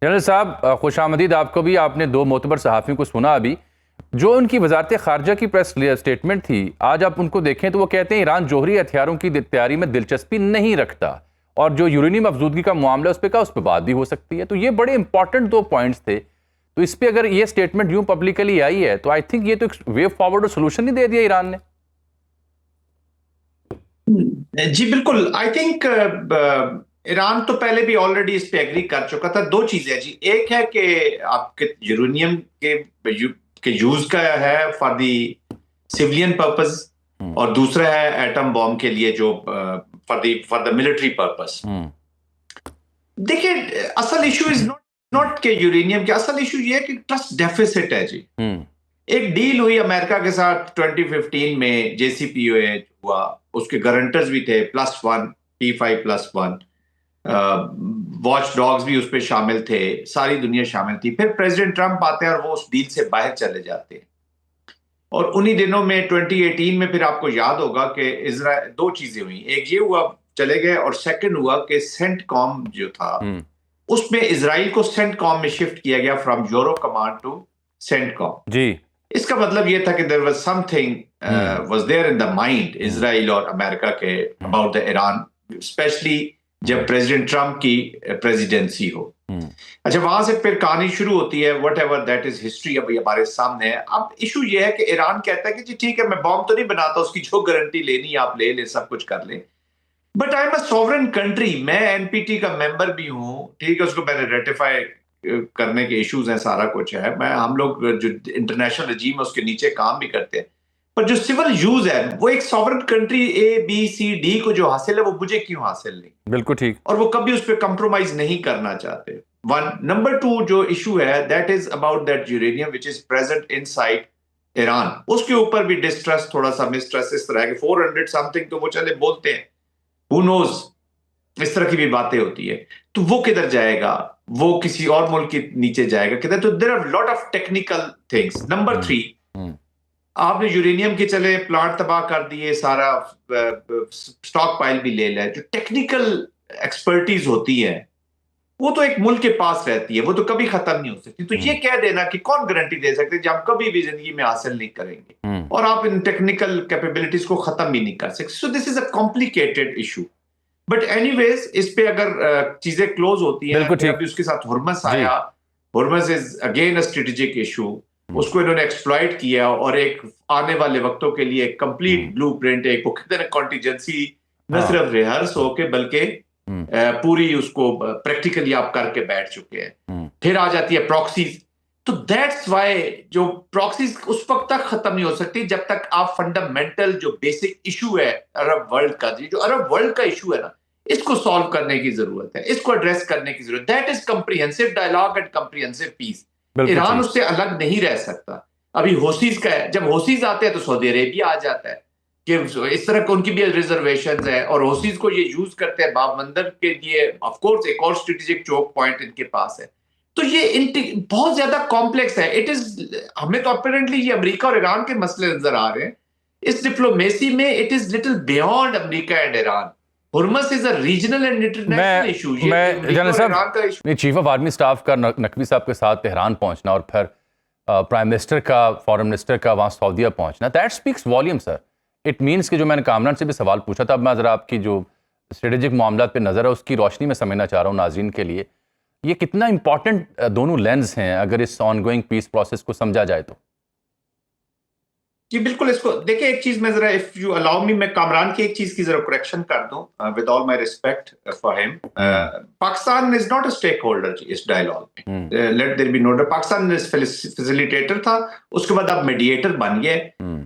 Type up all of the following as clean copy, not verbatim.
General صاحب خوش آمدید آپ کو بھی. آپ نے دو معتبر صحافیوں کو سنا ابھی. جو ان کی وزارت خارجہ کی پریس سٹیٹمنٹ تھی، آج آپ ان کو دیکھیں تو وہ کہتے ہیں ایران جوہری ہتھیاروں کی تیاری میں دلچسپی نہیں رکھتا، اور جو یورینیم افزودگی کا معاملہ اس پہ بات بھی ہو سکتی ہے. تو یہ بڑے امپورٹنٹ دو پوائنٹس تھے. تو اس پہ اگر یہ سٹیٹمنٹ یوں پبلکلی آئی ہے تو آئی تھنک یہ تو ایک وے فارورڈ اور سولوشن نہیں دے دیا ایران نے. جی بالکل. آئی تھنک ایران تو پہلے بھی آلریڈی اس پہ ایگری کر چکا تھا. دو چیزیں جی، ایک ہے کہ آپ کے یورینیم کے یوز کا ہے فار دی سیولین پرپز، اور دوسرا ہے ایٹم بام کے لیے جو فار دا ملٹری پرپز. دیکھیں اصل ایشو از ناٹ کہ یورینیم کے، اصل ایشو یہ ہے کہ ٹرسٹ ڈیفیسٹ ہے جی. ایک ڈیل ہوئی امریکہ کے ساتھ 2015 میں، جے سی پی او اے ہوا، اس کے گارنٹرز بھی تھے +1 P5+1، واچ ڈاگز بھی اس پہ شامل تھے، ساری دنیا شامل تھی. پھر پریزیڈنٹ ٹرمپ آتے ہیں اور وہ اس ڈیل سے باہر چلے جاتے ہیں. اور انہی دنوں میں 2018 میں پھر آپ کو یاد ہوگا کہ اسرائیل دو چیزیں ہوئی. ایک یہ ہوا چلے گئے، اور سیکنڈ ہوا کہ سینٹ کام جو تھا اس میں اسرائیل کو سینٹ کام میں شفٹ کیا گیا، from euro command to CENTCOM. جی، اس کا مطلب یہ تھا کہ there was something was there in the mind اسرائیل اور امریکہ کے about the ایران، اسپیشلی جب پریزیڈنٹ ٹرمپ کی پریزیڈنسی ہو. اچھا، وہاں سے پھر کہانی شروع ہوتی ہے. What ever that is history ابھی ہمارے سامنے ہے. اب ایشو یہ ہے کہ ایران کہتا ہے کہ جی ٹھیک ہے، میں بام تو نہیں بناتا، اس کی جو گارنٹی لینی ہے آپ لے لیں، سب کچھ کر لیں، but I am a sovereign country. میں این پی ٹی کا ممبر بھی ہوں، ٹھیک ہے، اس کو میں نے ریٹیفائی کرنے کے ایشوز ہیں، سارا کچھ ہے. ہم لوگ جو انٹرنیشنل رجیم ہے اس کے نیچے کام بھی کرتے ہیں، پر جو سول یوز ہے وہ ایک سوورن کنٹری اے بی سی ڈی کو جو حاصل ہے وہ مجھے کیوں حاصل نہیں؟ بالکل ٹھیک. اور وہ کبھی اس پہ کمپرومائز نہیں کرنا چاہتے. ون نمبر ٹو جو ایشو ہے that is about that uranium which is present inside Iran. اس کے اوپر بھی ڈسٹرسٹ، تھوڑا سا مسٹرسٹ اس طرح ہے کہ 400 سم تھنگ تو وہ چلے بولتے ہیں، who knows، اس طرح کی بھی باتیں ہوتی ہے. تو وہ کدھر جائے گا؟ وہ کسی اور ملک کے نیچے جائے گا کدھر؟ تو there are lot of technical things. Number 3، آپ نے یورینیم کے چلے پلانٹ تباہ کر دیے، سارا سٹاک پائل بھی لے لیا. جو ٹیکنیکل ایکسپرٹیز ہوتی ہے وہ تو ایک ملک کے پاس رہتی ہے، وہ تو کبھی ختم نہیں ہو سکتی. تو یہ کہہ دینا کہ کون گارنٹی دے سکتے جو ہم کبھی بھی زندگی میں حاصل نہیں کریں گے، اور آپ ان ٹیکنیکل کیپیبلٹیز کو ختم بھی نہیں کر سکتے. So this is a complicated issue. But anyways اس پہ اگر چیزیں کلوز ہوتی ہیں، ابھی اس کے ساتھ ہرمز آیا. Hormuz is again a strategic issue. اس کو انہوں نے ایکسپلائٹ کیا، اور ایک آنے والے وقتوں کے لیے ایک کمپلیٹ بلو پرنٹ، ایک وہ کہتے ہیں کانٹیجنسی، نہ صرف ریہرس ہو کے بلکہ پوری اس کو پریکٹیکلی آپ کر کے بیٹھ چکے ہیں. پھر آ جاتی ہے پراکسیز. تو دیٹس وائی جو پراکسیز اس وقت تک ختم نہیں ہو سکتی جب تک آپ فنڈامنٹل جو بیسک ایشو ہے عرب ورلڈ کا، جو عرب ورلڈ کا ایشو ہے نا، اس کو سالو کرنے کی ضرورت ہے، اس کو ایڈریس کرنے کی ضرورت. That is comprehensive dialogue and comprehensive peace. Iran اس سے الگ نہیں رہ سکتا. ابھی ہوسیز کا ہے، جب ہوسیز آتے ہیں تو سعودی عربیہ آ جاتا ہے کہ اس طرح ان کی بھی ریزرویشنز ہیں، اور ہوسیز کو یہ یوز کرتے ہیں باب مندر کے لیے. آف کورس ایک اور اسٹریٹجک چوک پوائنٹ ان کے پاس ہے. تو یہ بہت زیادہ کمپلیکس ہے. اٹ از، ہمیں تو اپیرنٹلی یہ امریکہ اور ایران کے مسئلے نظر آ رہے ہیں. اس ڈپلومیسی میں it is little beyond America and Iran. Hormuz is a regional and international issue. میں جنرل صاحب، چیف آف آرمی اسٹاف کا نقوی صاحب کے ساتھ تہران پہنچنا، اور پھر پرائم منسٹر کا، فارن منسٹر کا وہاں سعودیہ پہنچنا، that speaks volume sir. It means کہ جو میں نے کامران سے بھی سوال پوچھا تھا، اب میں ذرا آپ کی جو اسٹریٹجک معاملات پہ نظر ہے اس کی روشنی میں سمجھنا چاہ رہا ہوں ناظرین کے لیے، یہ کتنا امپورٹنٹ دونوں لینز ہیں اگر اس آن گوئنگ پیس پروسیس کو سمجھا جائے تو. جی بالکل. اس کو دیکھیں، ایک چیز میں ذرا اف یو الاؤ می، میں کامران کی ایک چیز کی ذرا کریکشن کر دوں with all my respect for him. Pakistan is not a stakeholder اس ڈائلاگ میں. Let there be noted. Pakistan facilitator تھا، اس کے بعد اب میڈیٹر بن گئے،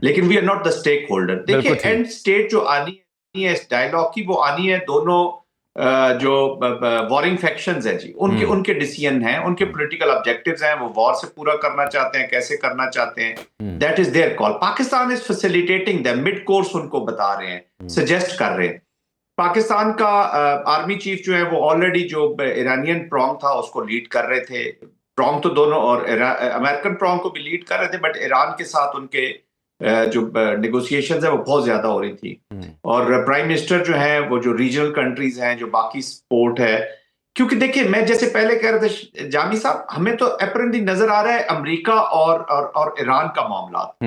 لیکن we are not the stakeholder. دیکھیں اینڈ اسٹیٹ جو آنی ہے اس ڈائلاگ کی، وہ آنی ہے دونوں جو وارنگ فیکشنز ہیں جی، ان کے ڈیسیژن ہیں، ان کے پولیٹیکل آبجیکٹیوز ہیں. وہ وار سے پورا کرنا چاہتے ہیں، کیسے کرنا چاہتے ہیں، that is their call. Pakistan is facilitating them, mid course ان کو بتا رہے ہیں، سجیسٹ کر رہے ہیں. پاکستان کا آرمی چیف جو ہے وہ آلریڈی جو ایرانین پرونگ تھا اس کو لیڈ کر رہے تھے. پرونگ تو دونوں، اور امریکن پرونگ کو بھی لیڈ کر رہے تھے، بٹ ایران کے ساتھ ان کے جو نیگوسیشنز ہیں وہ بہت زیادہ ہو رہی تھی. اور پرائم منسٹر جو ہیں وہ جو ریجنل کنٹریز ہیں، جو باقی سپورٹ ہے، کیونکہ دیکھیں میں جیسے پہلے کہہ رہے تھے جامی صاحب، ہمیں تو اپرنٹلی نظر آ رہا ہے امریکہ اور ایران کا معاملات،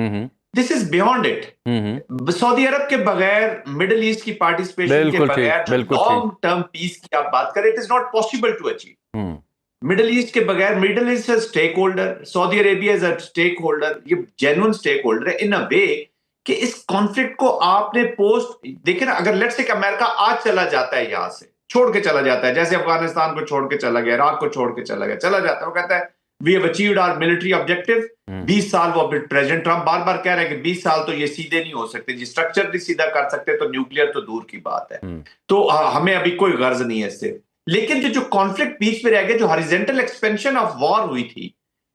دس از بیونڈ اٹ. سعودی عرب کے بغیر، مڈل ایسٹ کی پارٹیسپیشن کے بغیر جو لانگ ٹرم پیس کی آپ بات کریں، it is not possible to achieve. Middle east کے بغیر، مڈل ایسٹ ہے stakeholder, Saudi Arabia is a stakeholder, یہ جینوئن اسٹیک ہولڈر ہے ان اے وے کہ اس کانفلکٹ کو آپ نے پوسٹ دیکھیں نا، اگر لیٹس سے کہ امریکہ آج چلا جاتا ہے یہاں سے چھوڑ کے چلا جاتا ہے، جیسے افغانستان کو چھوڑ کے چلا گیا، عراق کو چھوڑ کے چلا جاتا ہے، وہ کہتا ہے we have achieved our military objective. 20 سال وہ پریزیڈنٹ ٹرمپ بار بار کہہ رہے ہیں کہ 20 سال تو یہ سیدھے نہیں ہو سکتے جی، اسٹرکچر نہیں سیدھا کر سکتے تو نیوکلیر تو دور کی بات ہے. تو ہمیں ابھی کوئی غرض نہیں ہے اس سے. لیکن جو کانفلکٹ بیچ میں رہ گیا، جو ہاریزنٹل ایکسپینشن آف وار ہوئی تھی،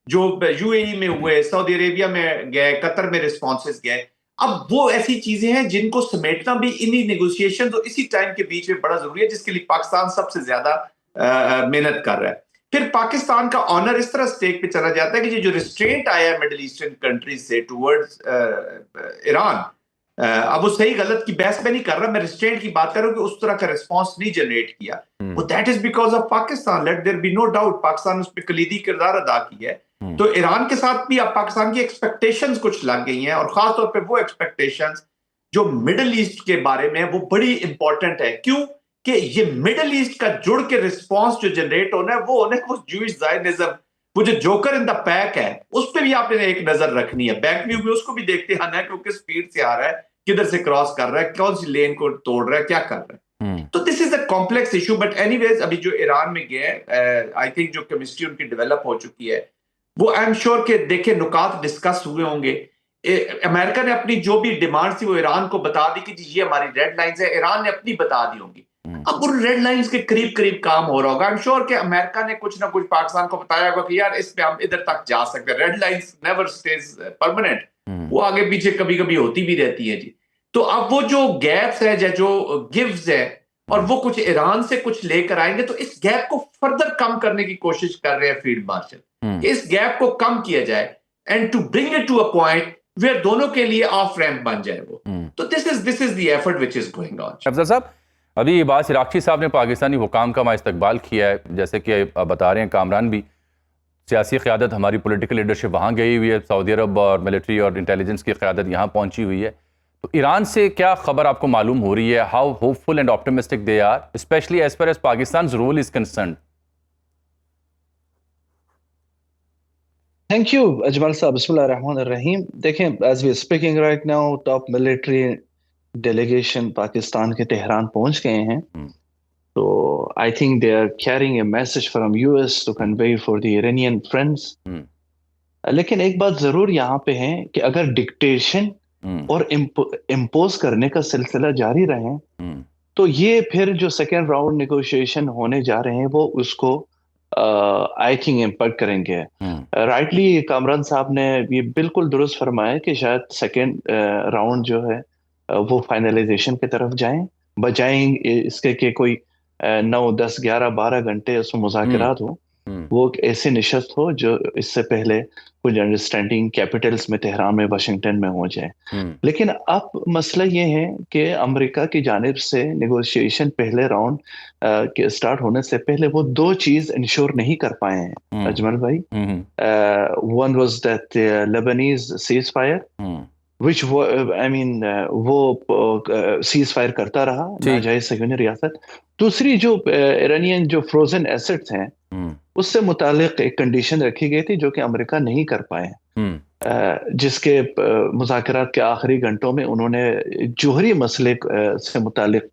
جو یو اے ای میں ہوئے، سعودی عربیہ میں گئے، قطر میں رسپانسز گئے، اب وہ ایسی چیزیں ہیں جن کو سمیٹنا بھی انہی نیگوشیشن اور اسی ٹائم کے بیچ میں بڑا ضروری ہے، جس کے لیے پاکستان سب سے زیادہ محنت کر رہا ہے. پھر پاکستان کا آنر اس طرح سٹیک پہ چلا جاتا ہے کہ یہ جو ریسٹرینٹ آیا ہے مڈل ایسٹرن کنٹریز سے ٹورڈز ایران، اب وہ صحیح غلط کی بحث میں نہیں کر رہا، میں ریسٹرینٹ کی بات کر رہا ہوں کہ اس طرح کا ریسپانس نہیں جنریٹ کیا، وہ that is because of Pakistan. Let there be no doubt, Pakistan اس پہ کلیدی کردار ادا کیا ہے. تو ایران کے ساتھ بھی اب پاکستان کی ایکسپیکٹیشنز کچھ لگ گئی ہیں، اور خاص طور پہ وہ ایکسپیکٹیشنز جو مڈل ایسٹ کے بارے میں وہ بڑی امپورٹنٹ ہے. کیوں کہ یہ مڈل ایسٹ کا جڑ کے رسپانس جو جنریٹ ہونا ہے وہ ہونا ہے اس جوئش زائنزم، وہ جو جوکر ان دا پیک ہے، اس پہ بھی آپ نے ایک نظر رکھنی ہے. بیک ویو میں اس کو بھی دیکھتے آنا ہے کہ وہ کس سپیڈ سے آ رہا ہے، کدھر سے کراس کر رہا ہے، کون سی لین کو توڑ رہا ہے، کیا کر رہا ہے. تو this is a complex issue. But anyways ابھی جو ایران میں گئے، آئی تھنک جو کیمسٹری ان کی ڈیولپ ہو چکی ہے، وہ آئی ایم شیور کہ دیکھیں نکات ڈسکس ہوئے ہوں گے. امریکہ نے اپنی جو بھی ڈیمانڈ تھی وہ ایران کو بتا دی کہ جی یہ ہماری ریڈ لائنز ہے، ایران نے اپنی بتا دی ہوں گی. اب ان ریڈ لائنز کے قریب کام ہو رہا ہوگا. آئی ایم شیور کہ امریکہ نے کچھ نہ کچھ پاکستان کو بتایا ہوگا کہ یار اس پہ ہم ادھر تک جا سکتے ہیں. Red lines never stays permanent, وہ آگے پیچھے کبھی کبھی ہوتی بھی رہتی ہیں جی. تو اب وہ جو گیپس ہے جو گیوز ہے، اور وہ کچھ ایران سے کچھ لے کر آئیں گے، تو اس گیپ کو فردر کم کرنے کی کوشش کر رہے ہیں فیلڈ مارشل کہ اس گیپ کو کم کیا جائے and to bring it to a point where دونوں کے لیے آف ریمپ بن جائے وہ. تو this is the effort which is going on. افضل صاحب، ابھی عباس عراقچی صاحب نے پاکستانی حکام کا استقبال کیا ہے، جیسے کہ بتا رہے ہیں کامران بھی، سیاسی قیادت ہماری پولیٹیکل لیڈرشپ وہاں گئی ہوئی ہے، سعودی عرب اور ملٹری اور انٹیلیجنس کی قیادت یہاں پہنچی ہوئی ہے. تو ایران سے کیا خبر آپ کو معلوم ہو رہی ہے؟ How hopeful and optimistic they are especially as far as Pakistan's role is concerned? Thank you Ajmal صاحب. بسم اللہ الرحمن الرحیم. دیکھیں as we speaking right now top military delegation Pakistan کے تہران پہنچ گئے ہیں. تو I think they are carrying a message from U S to convey for the Iranian friends. لیکن ایک بات ضرور یہاں پہ ہے کہ اگر ڈکٹیشن اور امپوز کرنے کا سلسلہ جاری رہے تو یہ پھر جو سیکنڈ راؤنڈ نیگوشیشن ہونے جا رہے ہیں وہ اس کو آئی تھنک امپیکٹ کریں گے. رائٹلی کامران صاحب نے یہ بالکل درست فرمایا کہ شاید سیکنڈ راؤنڈ جو ہے وہ فائنلائزیشن کی طرف جائیں، بجائیں اس کے کہ کوئی 9 10 11 12 گھنٹے اس میں مذاکرات ہوں. وہ ایک ایسی نشست ہو جو اس سے پہلے کچھ انڈرسٹینڈنگ کیپٹلز میں، تہران میں، واشنگٹن میں ہو جائے. لیکن اب مسئلہ یہ ہے کہ امریکہ کی جانب سے نیگوشیشن پہلے راؤنڈ کے سٹارٹ ہونے سے پہلے وہ 2 چیز انشور نہیں کر پائے ہیں اجمل بھائی. One was that Lebanese ceasefire which وہ سیز فائر کرتا رہا ناجائز صہیونی ریاست. دوسری جو ایرانین جو فروزن ایسٹس ہیں اس سے متعلق ایک کنڈیشن رکھی گئی تھی جو کہ امریکہ نہیں کر پائے، جس کے مذاکرات کے آخری گھنٹوں میں انہوں نے جوہری مسئلے سے متعلق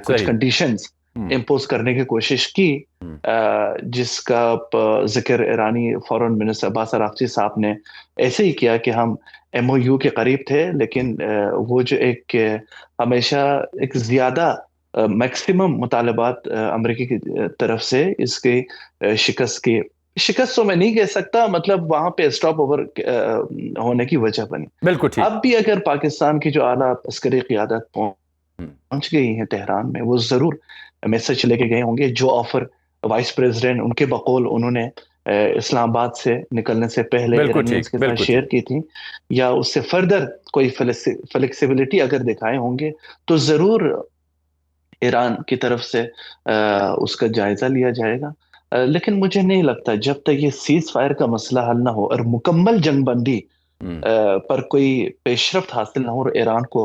کچھ کنڈیشنز امپوز کرنے کی کوشش کی، جس کا ذکر ایرانی فورن منسٹر عباس عراقچی صاحب نے ایسے ہی کیا کہ ہم ایم او یو کے قریب تھے، لیکن وہ جو ایک ہمیشہ ایک زیادہ میکسیمم مطالبات امریکہ کی طرف سے اس کی شکست تو میں نہیں کہہ سکتا، مطلب وہاں پہ اسٹاپ اوور ہونے کی وجہ بنی. بالکل ٹھیک. اب بھی اگر پاکستان کی جو اعلیٰ عسکری قیادت پہنچ گئی ہیں تہران میں، وہ ضرور میسج لے کے گئے ہوں گے. جو آفر وائس پریزیڈنٹ ان کے بقول انہوں نے اسلام آباد سے نکلنے سے پہلے ایرانیز کے ساتھ شیئر کی تھی، یا اس سے فردر کوئی فلیکسیبلٹی اگر دکھائے ہوں گے، تو ضرور ایران کی طرف سے اس کا جائزہ لیا جائے گا، لیکن مجھے نہیں لگتا جب تک یہ سیز فائر کا مسئلہ حل نہ ہو اور مکمل جنگ بندی پر کوئی پیش رفت حاصل نہ ہو اور ایران کو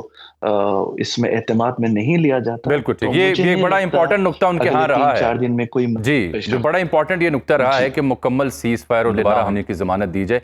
اس میں اعتماد میں نہیں لیا جاتا. بالکل ٹھیک. یہ ایک بڑا امپورٹنٹ نقطہ ان کے ہاں رہا ہے. 4 دن میں کوئی جی جو بڑا امپورٹنٹ یہ نقطہ رہا ہے کہ مکمل سیز فائر اور دوبارہ ہونے کی ضمانت دی جائے.